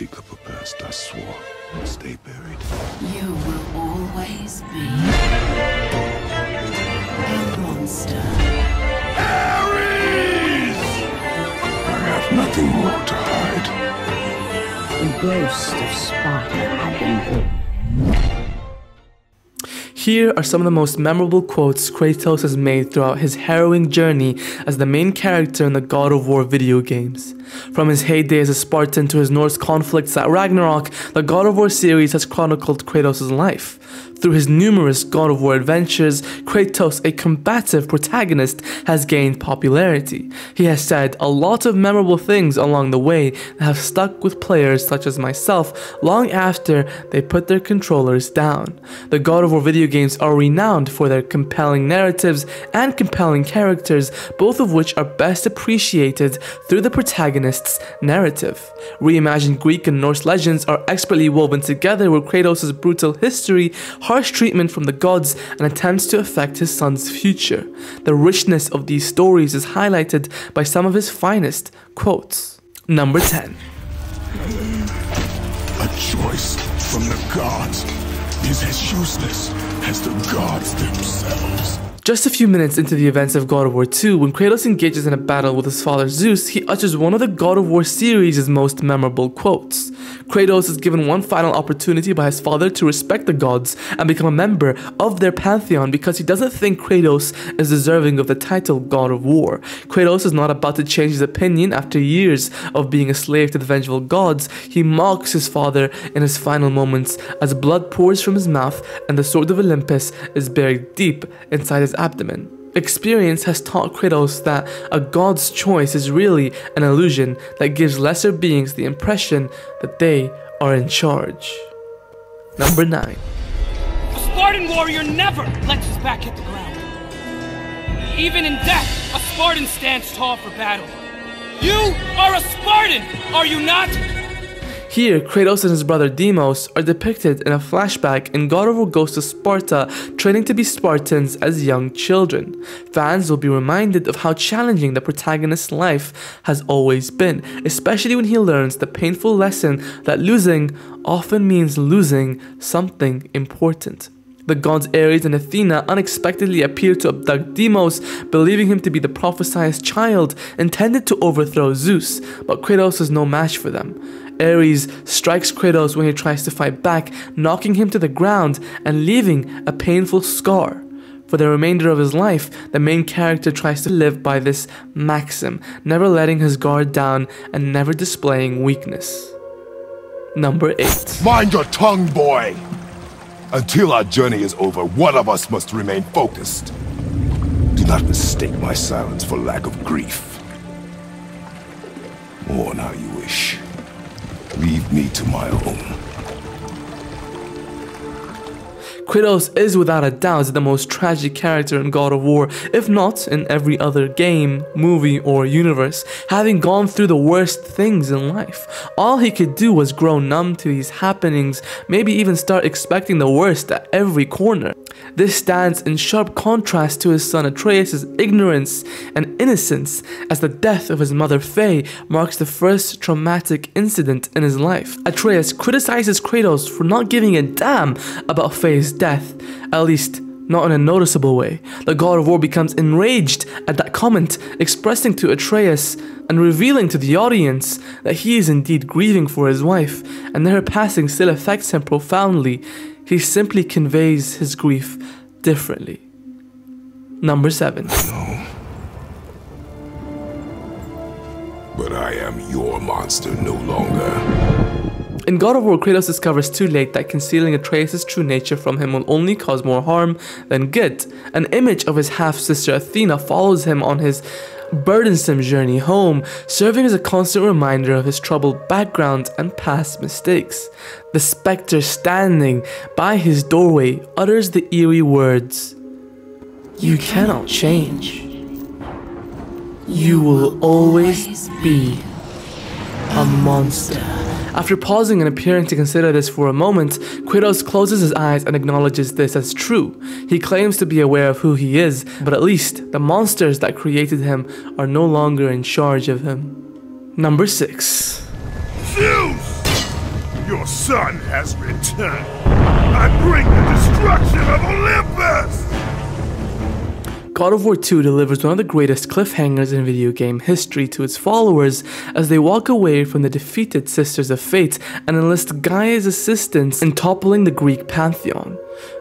dig up a past I swore and stay buried. You will always be a monster. Ares! I have nothing more to hide. The ghost of Sparta had been born. Here are some of the most memorable quotes Kratos has made throughout his harrowing journey as the main character in the God of War video games. From his heyday as a Spartan to his Norse conflicts at Ragnarok, the God of War series has chronicled Kratos' life. Through his numerous God of War adventures, Kratos, a combative protagonist, has gained popularity. He has said a lot of memorable things along the way that have stuck with players such as myself long after they put their controllers down. The God of War video games are renowned for their compelling narratives and compelling characters, both of which are best appreciated through the protagonist's narrative. Reimagined Greek and Norse legends are expertly woven together with Kratos' brutal history, harsh treatment from the gods, and attempts to affect his son's future. The richness of these stories is highlighted by some of his finest quotes. Number 10. A choice from the gods is as useless as the gods themselves. Just a few minutes into the events of God of War 2, when Kratos engages in a battle with his father Zeus, he utters one of the God of War series' most memorable quotes. Kratos is given one final opportunity by his father to respect the gods and become a member of their pantheon because he doesn't think Kratos is deserving of the title God of War. Kratos is not about to change his opinion after years of being a slave to the vengeful gods. He mocks his father in his final moments as blood pours from his mouth and the sword of Olympus is buried deep inside his abdomen. Experience has taught Kratos that a god's choice is really an illusion that gives lesser beings the impression that they are in charge. Number 9. A Spartan warrior never lets his back hit the ground. Even in death, a Spartan stands tall for battle. You are a Spartan, are you not? Here, Kratos and his brother Deimos are depicted in a flashback in God of War Ghost of Sparta, training to be Spartans as young children. Fans will be reminded of how challenging the protagonist's life has always been, especially when he learns the painful lesson that losing often means losing something important. The gods Ares and Athena unexpectedly appear to abduct Deimos, believing him to be the prophesied child intended to overthrow Zeus, but Kratos is no match for them. Ares strikes Kratos when he tries to fight back, knocking him to the ground and leaving a painful scar. For the remainder of his life, the main character tries to live by this maxim, never letting his guard down and never displaying weakness. Number 8. Mind your tongue, boy! Until our journey is over, one of us must remain focused. Do not mistake my silence for lack of grief. Mourn how you wish. Leave me to my own. Kratos is without a doubt the most tragic character in God of War, if not in every other game, movie, or universe, having gone through the worst things in life. All he could do was grow numb to these happenings, maybe even start expecting the worst at every corner. This stands in sharp contrast to his son Atreus' ignorance and innocence, as the death of his mother Faye marks the first traumatic incident in his life. Atreus criticizes Kratos for not giving a damn about Faye's death, at least not in a noticeable way. The God of War becomes enraged at that comment, expressing to Atreus and revealing to the audience that he is indeed grieving for his wife, and that her passing still affects him profoundly. He simply conveys his grief differently. Number 7. No. But I am your monster no longer. In God of War, Kratos discovers too late that concealing Atreus' true nature from him will only cause more harm than good. An image of his half-sister Athena follows him on his burdensome journey home, serving as a constant reminder of his troubled background and past mistakes. The specter standing by his doorway utters the eerie words, "You cannot change. You will always be a monster." After pausing and appearing to consider this for a moment, Kratos closes his eyes and acknowledges this as true. He claims to be aware of who he is, but at least the monsters that created him are no longer in charge of him. Number 6. Zeus! sun has returned. I bring the destruction of Olympus! God of War 2 delivers one of the greatest cliffhangers in video game history to its followers as they walk away from the defeated Sisters of Fate and enlist Gaia's assistance in toppling the Greek pantheon.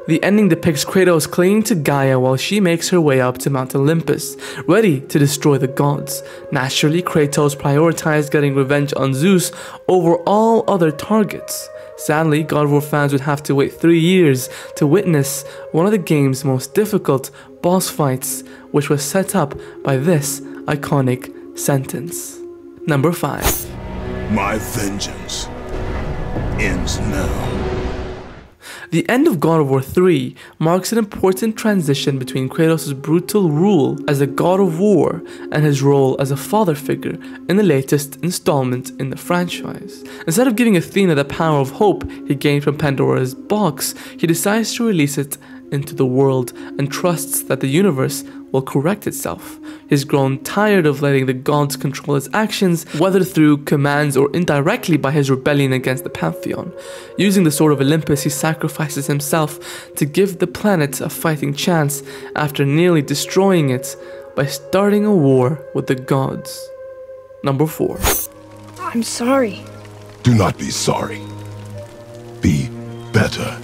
The ending depicts Kratos clinging to Gaia while she makes her way up to Mount Olympus, ready to destroy the gods. Naturally, Kratos prioritized getting revenge on Zeus over all other targets. Sadly, God of War fans would have to wait 3 years to witness one of the game's most difficult boss fights, which was set up by this iconic sentence. Number 5. My vengeance ends now. The end of God of War 3 marks an important transition between Kratos' brutal rule as a god of war and his role as a father figure in the latest installment in the franchise. Instead of giving Athena the power of hope he gained from Pandora's box, he decides to release it into the world and trusts that the universe will correct itself. He's grown tired of letting the gods control his actions, whether through commands or indirectly by his rebellion against the Pantheon. Using the Sword of Olympus, he sacrifices himself to give the planet a fighting chance after nearly destroying it by starting a war with the gods. Number 4. I'm sorry. Do not be sorry. Be better.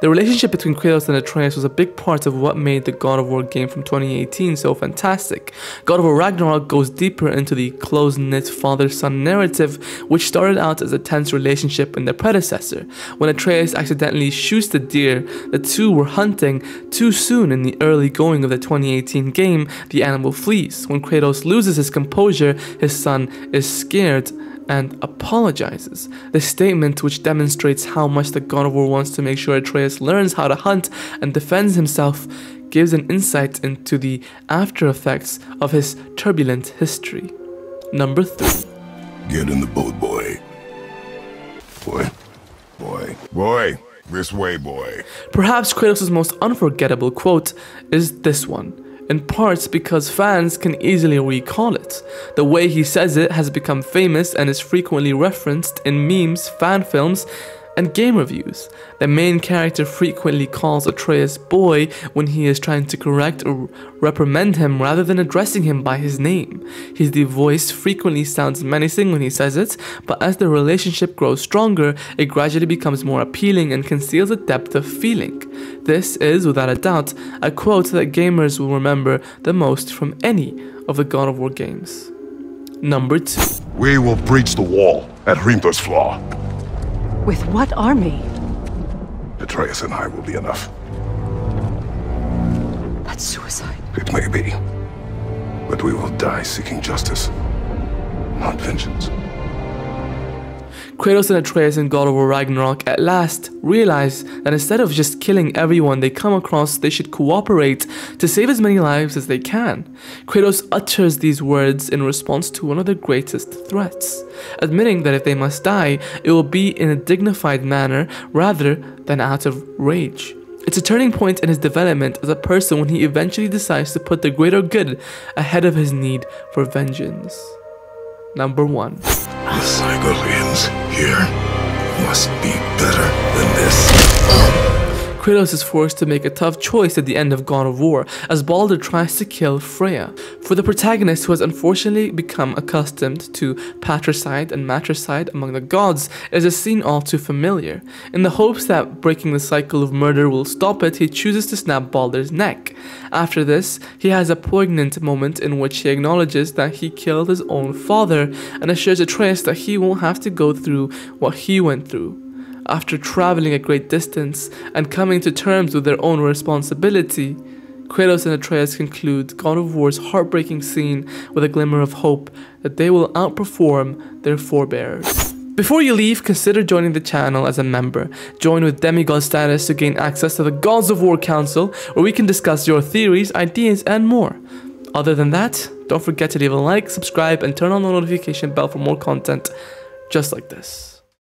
The relationship between Kratos and Atreus was a big part of what made the God of War game from 2018 so fantastic. God of War Ragnarok goes deeper into the close-knit father-son narrative, which started out as a tense relationship in their predecessor. When Atreus accidentally shoots the deer the two were hunting too soon in the early going of the 2018 game, the animal flees. When Kratos loses his composure, his son is scared and apologizes. The statement, which demonstrates how much the God of War wants to make sure Atreus learns how to hunt and defends himself, gives an insight into the after effects of his turbulent history. Number 3. Get in the boat, boy. Boy. This way, boy. Perhaps Kratos' most unforgettable quote is this one, in part because fans can easily recall it. The way he says it has become famous and is frequently referenced in memes, fan films, and game reviews. The main character frequently calls Atreus boy when he is trying to correct or reprimand him rather than addressing him by his name. His voice frequently sounds menacing when he says it, but as the relationship grows stronger, it gradually becomes more appealing and conceals a depth of feeling. This is, without a doubt, a quote that gamers will remember the most from any of the God of War games. Number 2. We will breach the wall at Hrimthor's Flaw. With what army? Atreus and I will be enough. That's suicide. It may be. But we will die seeking justice, not vengeance. Kratos and Atreus in God of War Ragnarok at last realize that instead of just killing everyone they come across, they should cooperate to save as many lives as they can. Kratos utters these words in response to one of their greatest threats, admitting that if they must die, it will be in a dignified manner rather than out of rage. It's a turning point in his development as a person when he eventually decides to put the greater good ahead of his need for vengeance. Number 1. The cycle ends here. Must be better than this. Kratos is forced to make a tough choice at the end of God of War as Baldur tries to kill Freya. For the protagonist who has unfortunately become accustomed to patricide and matricide among the gods, it is a scene all too familiar. In the hopes that breaking the cycle of murder will stop it, he chooses to snap Baldur's neck. After this, he has a poignant moment in which he acknowledges that he killed his own father and assures Atreus that he won't have to go through what he went through. After traveling a great distance and coming to terms with their own responsibility, Kratos and Atreus conclude God of War's heartbreaking scene with a glimmer of hope that they will outperform their forebears. Before you leave, consider joining the channel as a member. Join with demigod status to gain access to the Gods of War Council, where we can discuss your theories, ideas, and more. Other than that, don't forget to leave a like, subscribe, and turn on the notification bell for more content just like this.